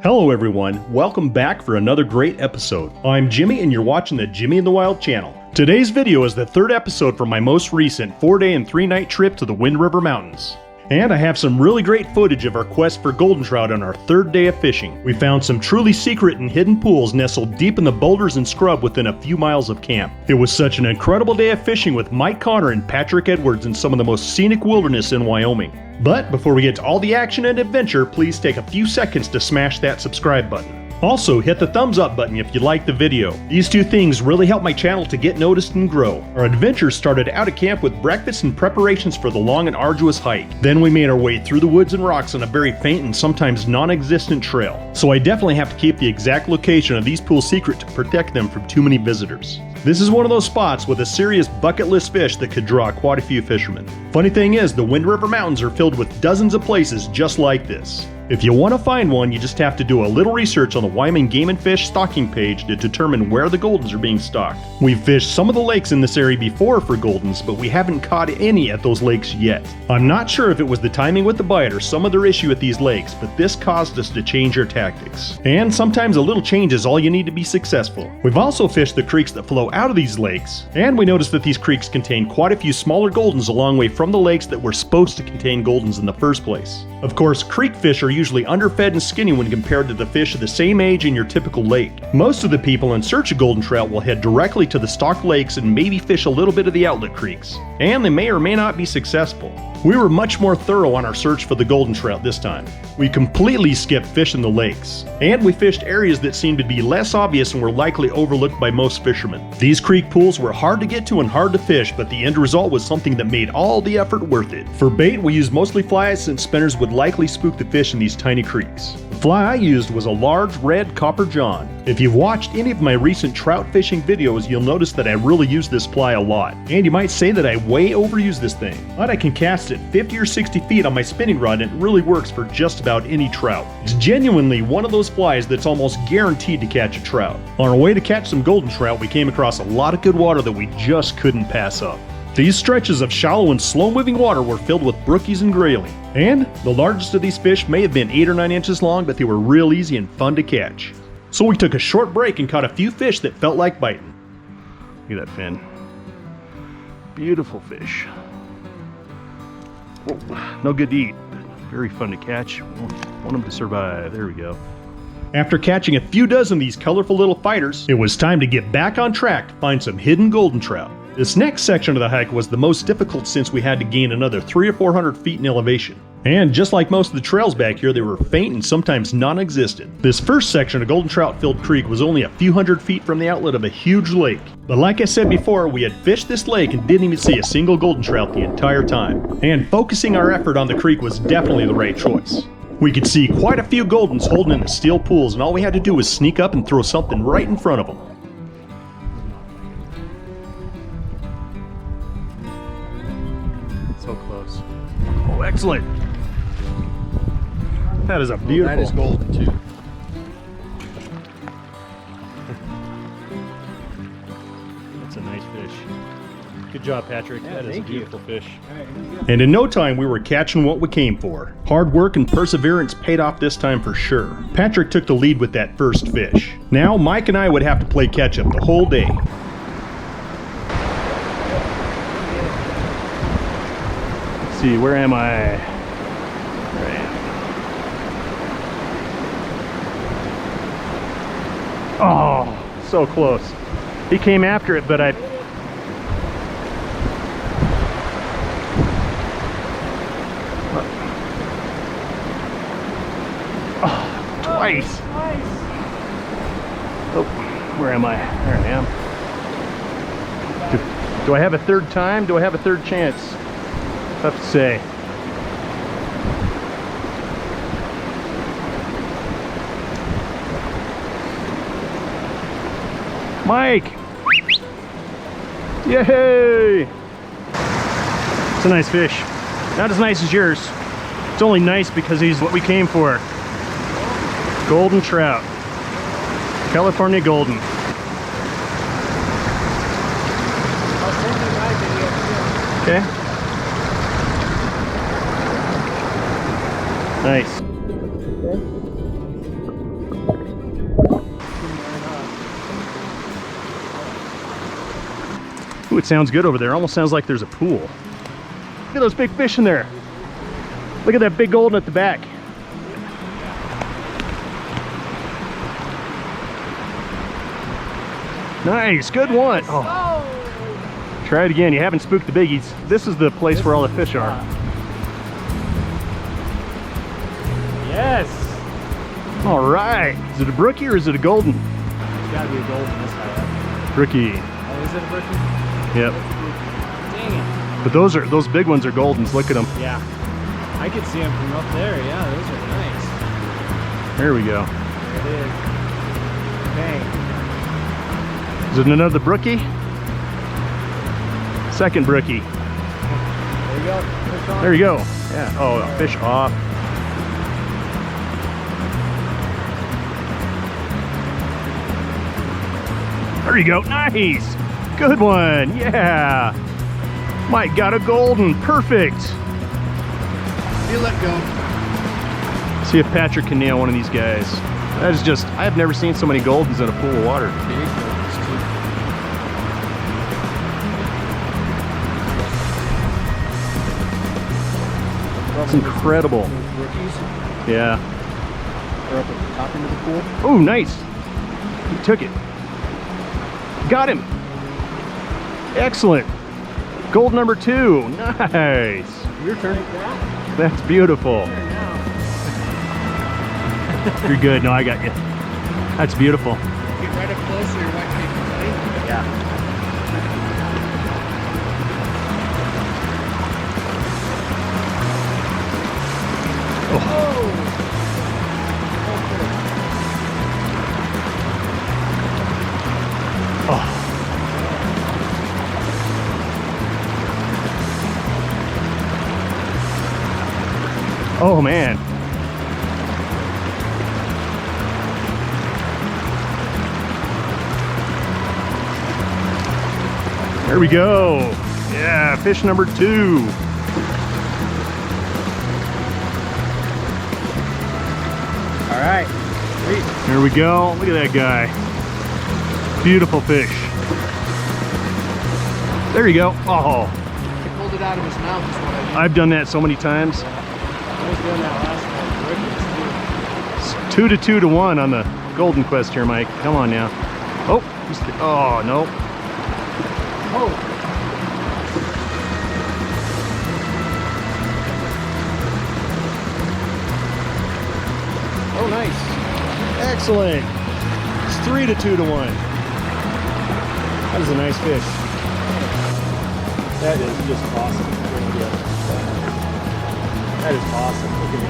Hello everyone, welcome back for another great episode. I'm Jimmy and you're watching the Jimmy in the Wild channel. Today's video is the third episode from my most recent 4-day and 3-night trip to the Wind River Mountains. And I have some really great footage of our quest for golden trout on our third day of fishing. We found some truly secret and hidden pools nestled deep in the boulders and scrub within a few miles of camp. It was such an incredible day of fishing with Mike Connor and Patrick Edwards in some of the most scenic wilderness in Wyoming. But before we get to all the action and adventure, please take a few seconds to smash that subscribe button. Also, hit the thumbs up button if you liked the video. These two things really help my channel to get noticed and grow. Our adventure started out at camp with breakfast and preparations for the long and arduous hike. Then we made our way through the woods and rocks on a very faint and sometimes non-existent trail. So I definitely have to keep the exact location of these pools secret to protect them from too many visitors. This is one of those spots with a serious bucket list fish that could draw quite a few fishermen. Funny thing is, the Wind River Mountains are filled with dozens of places just like this. If you want to find one, you just have to do a little research on the Wyoming Game and Fish stocking page to determine where the goldens are being stocked. We've fished some of the lakes in this area before for goldens, but we haven't caught any at those lakes yet. I'm not sure if it was the timing with the bite or some other issue at these lakes, but this caused us to change our tactics. And sometimes a little change is all you need to be successful. We've also fished the creeks that flow out of these lakes, and we noticed that these creeks contain quite a few smaller goldens a long way from the lakes that were supposed to contain goldens in the first place. Of course, creek fish are usually underfed and skinny when compared to the fish of the same age in your typical lake. Most of the people in search of golden trout will head directly to the stocked lakes and maybe fish a little bit of the outlet creeks. And they may or may not be successful. We were much more thorough on our search for the golden trout this time. We completely skipped fishing the lakes, and we fished areas that seemed to be less obvious and were likely overlooked by most fishermen. These creek pools were hard to get to and hard to fish, but the end result was something that made all the effort worth it. For bait, we used mostly flies since spinners would likely spook the fish in these tiny creeks. The fly I used was a large red copper john. If you've watched any of my recent trout fishing videos, you'll notice that I really use this fly a lot. And you might say that I way overuse this thing, but I can cast it 50 or 60 feet on my spinning rod and it really works for just about any trout. It's genuinely one of those flies that's almost guaranteed to catch a trout. On our way to catch some golden trout, we came across a lot of good water that we just couldn't pass up. These stretches of shallow and slow-moving water were filled with brookies and grayling. And the largest of these fish may have been 8 or 9 inches long, but they were real easy and fun to catch. So we took a short break and caught a few fish that felt like biting. Look at that fin. Beautiful fish. Whoa, no good to eat, but very fun to catch. Want them to survive. There we go. After catching a few dozen of these colorful little fighters, it was time to get back on track to find some hidden golden trout. This next section of the hike was the most difficult since we had to gain another 300 or 400 feet in elevation. And just like most of the trails back here, they were faint and sometimes non-existent. This first section of golden trout-filled creek was only a few hundred feet from the outlet of a huge lake. But like I said before, we had fished this lake and didn't even see a single golden trout the entire time. And focusing our effort on the creek was definitely the right choice. We could see quite a few goldens holding in the steel pools, and all we had to do was sneak up and throw something right in front of them. So close. Oh, excellent. That is a beautiful. That is golden too. That's a nice fish. Good job, Patrick. Yeah, that is a thank you. beautiful fish. And in no time, we were catching what we came for. Hard work and perseverance paid off this time for sure. Patrick took the lead with that first fish. Now, Mike and I would have to play catch up the whole day. Let's see, where am I? There I am. Oh, so close. He came after it, but I... Oh, twice. Oh, where am I? There I am. Do I have a third time? Do I have a third chance? Tough to say. Mike! Yay! It's a nice fish. Not as nice as yours. It's only nice because he's what we came for. Golden trout. California Golden. Okay. Nice. Ooh, it sounds good over there. Almost sounds like there's a pool. Look at those big fish in there. Look at that big golden at the back. Nice, good one. Oh. Try it again. You haven't spooked the biggies. This is the place where all the fish are. Yes. All right. Is it a brookie or is it a golden? It's gotta be a golden this high up. Brookie. Oh, is it a brookie? Yep. Dang it. But those big ones are goldens. Look at them. Yeah. I could see them from up there. Yeah, those are nice. There we go. There it is. Dang. Is it another brookie? Second brookie. There you go. Fish on. There you go. Yeah. Oh, fish off. There you go. Nice. Good one. Yeah. Mike got a golden. Perfect. You let go. See if Patrick can nail one of these guys. That is just, I have never seen so many goldens in a pool of water. It's incredible. Yeah. They're up at the top end of the pool. Oh, nice. He took it. Got him. Excellent. Gold number 2. Nice. Your turn. That's beautiful. You're good. No, I got you. That's beautiful. Get right up close so your wife can play. Yeah. Oh man. There we go. Yeah, fish number 2. All right. Sweet. There we go. Look at that guy. Beautiful fish. There you go. Oh. He pulled it out of his mouth is what I did. I've done that so many times. I was doing that last time. It's 2 to 2 to 1 on the golden quest here, Mike. Come on now. Oh, oh no. Oh. Oh, nice. Excellent. It's 3 to 2 to 1. That is a nice fish. That is just awesome. That is awesome. Look at me.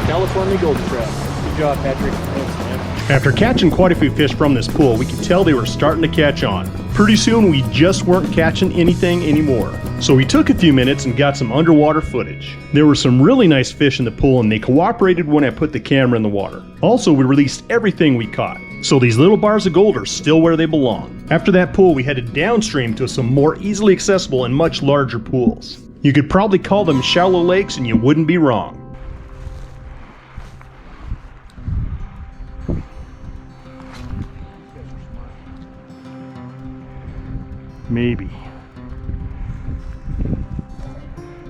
California Golden Trout. Good job, Patrick. Thanks, man. After catching quite a few fish from this pool, we could tell they were starting to catch on. Pretty soon, we just weren't catching anything anymore. So we took a few minutes and got some underwater footage. There were some really nice fish in the pool and they cooperated when I put the camera in the water. Also, we released everything we caught. So these little bars of gold are still where they belong. After that pool, we headed downstream to some more easily accessible and much larger pools. You could probably call them shallow lakes and you wouldn't be wrong. Maybe.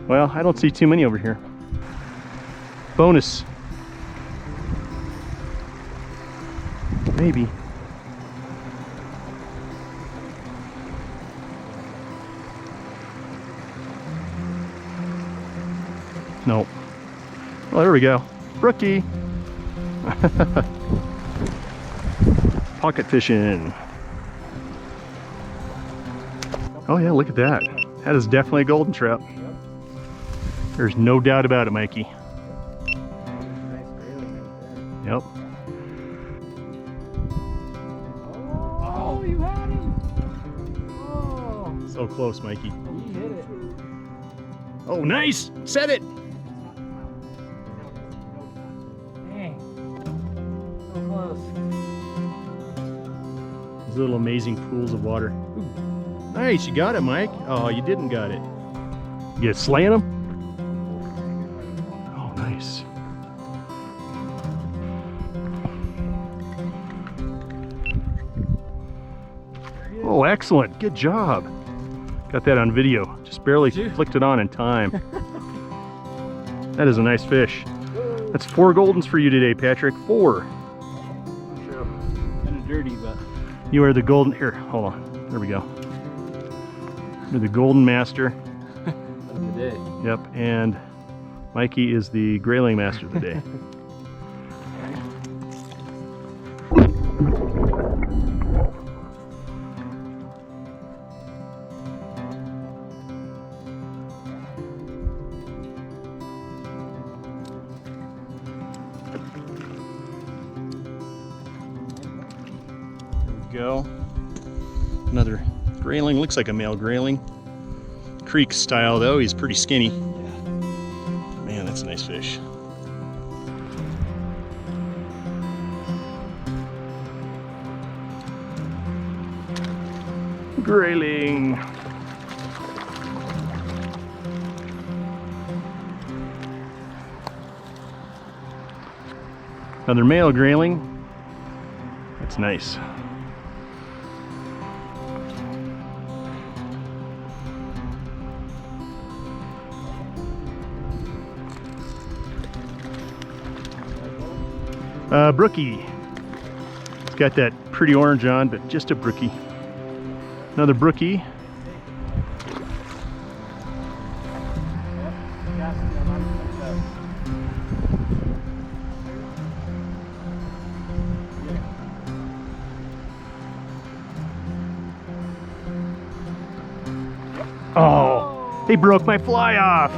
Well, I don't see too many over here. Bonus. Maybe. Nope. Well, there we go. Brookie. Pocket fishing. Oh yeah, look at that. That is definitely a golden trout. There's no doubt about it, Mikey. Yep. Oh, you had him. Oh. So close, Mikey. He hit it. Oh, nice! Set it! Dang. So close. These little amazing pools of water. Ooh, Nice, you got it, Mike. Oh, you didn't got it. You slaying him? Oh, nice. Oh, excellent. Good job. Got that on video. Just barely flicked it on in time. That is a nice fish. That's 4 Goldens for you today, Patrick. 4. Kind of dirty, but You are the golden. Here, hold on. There we go. You're the golden master. of the day. Yep, and Mikey is the grayling master of the day. Go. Another grayling, looks like a male grayling. Creek style though, he's pretty skinny. Man, that's a nice fish. Grayling. Another male grayling. That's nice. Brookie. It's got that pretty orange on, but just a brookie. Another brookie. Oh, he broke my fly off.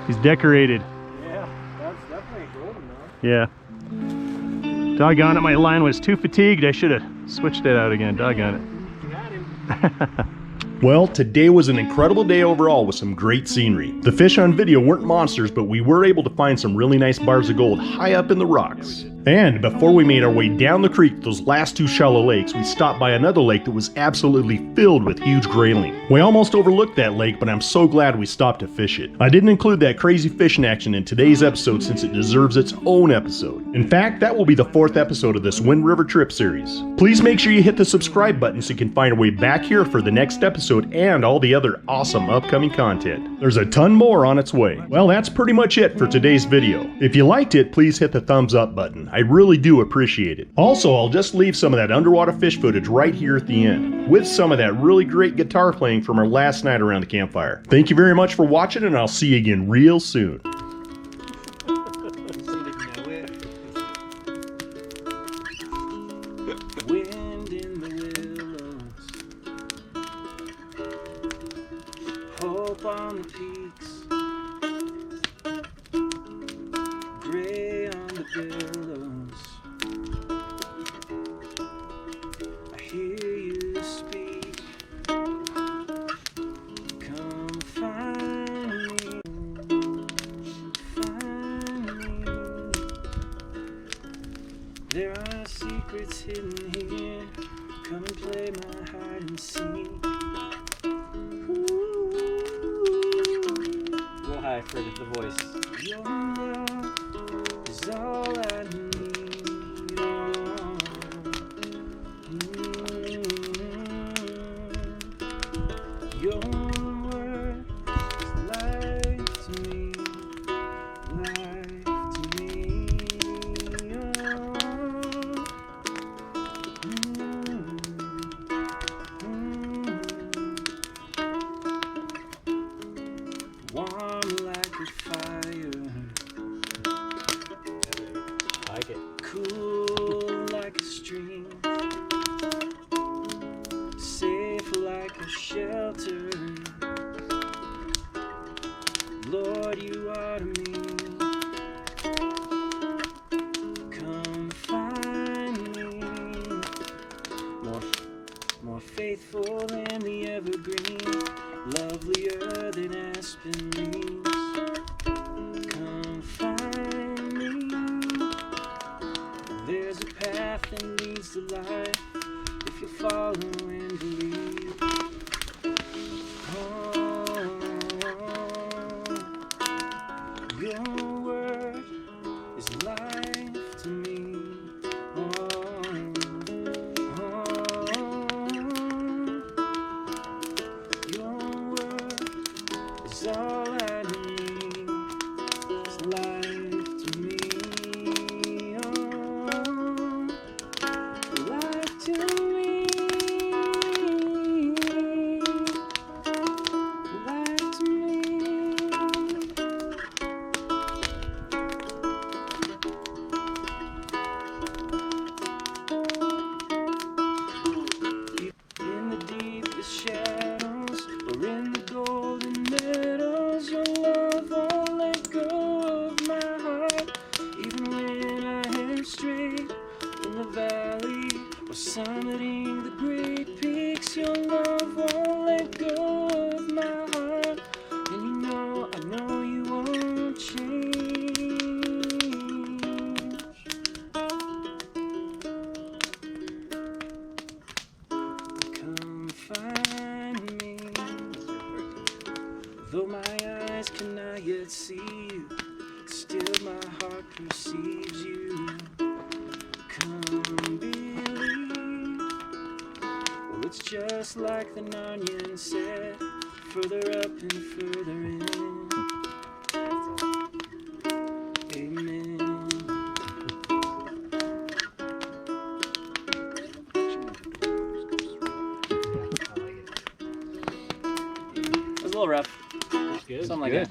He's decorated. Yeah, that's definitely golden though. Yeah. Doggone it, my line was too fatigued. I should have switched it out again. Doggone it. You had him. Well, today was an incredible day overall with some great scenery. The fish on video weren't monsters, but we were able to find some really nice bars of gold high up in the rocks. And before we made our way down the creek, those last 2 shallow lakes, we stopped by another lake that was absolutely filled with huge grayling. We almost overlooked that lake, but I'm so glad we stopped to fish it. I didn't include that crazy fishing action in today's episode since it deserves its own episode. In fact, that will be the 4th episode of this Wind River Trip series. Please make sure you hit the subscribe button so you can find a way back here for the next episode and all the other awesome upcoming content. There's a ton more on its way. Well, that's pretty much it for today's video. If you liked it, please hit the thumbs up button. I really do appreciate it. Also, I'll just leave some of that underwater fish footage right here at the end, with some of that really great guitar playing from our last night around the campfire. Thank you very much for watching, and I'll see you again real soon. Wind in the willows, hope on the peaks, gray on the billows. I hear you speak, come find me, find me. There are secrets hidden here, come and play my hide and seek. Go high for the voice. Your love is all I need. Your word is life to me, life to me. Warm like a fire, like it. Cool like a stream, safe like a shelter. Lord, you are to me. Come find me, more faithful than the evergreen, lovelier than aspen leaves. Come find me. There's a path that leads to life. to follow and believe. Your word is life to me. Your word is all I need. It's life to me. Life to me. Life to me. In the deepest shadows or in the golden meadows, your love won't let go of my heart. Even when I head straight in the valley or summiting the great peaks, your love won't let go of my heart. And you know, I know you won't change. Come find me. Though my eyes cannot yet see you, still my heart perceives you. Come believe. Well, it's just like the Narnian said, further up and further in.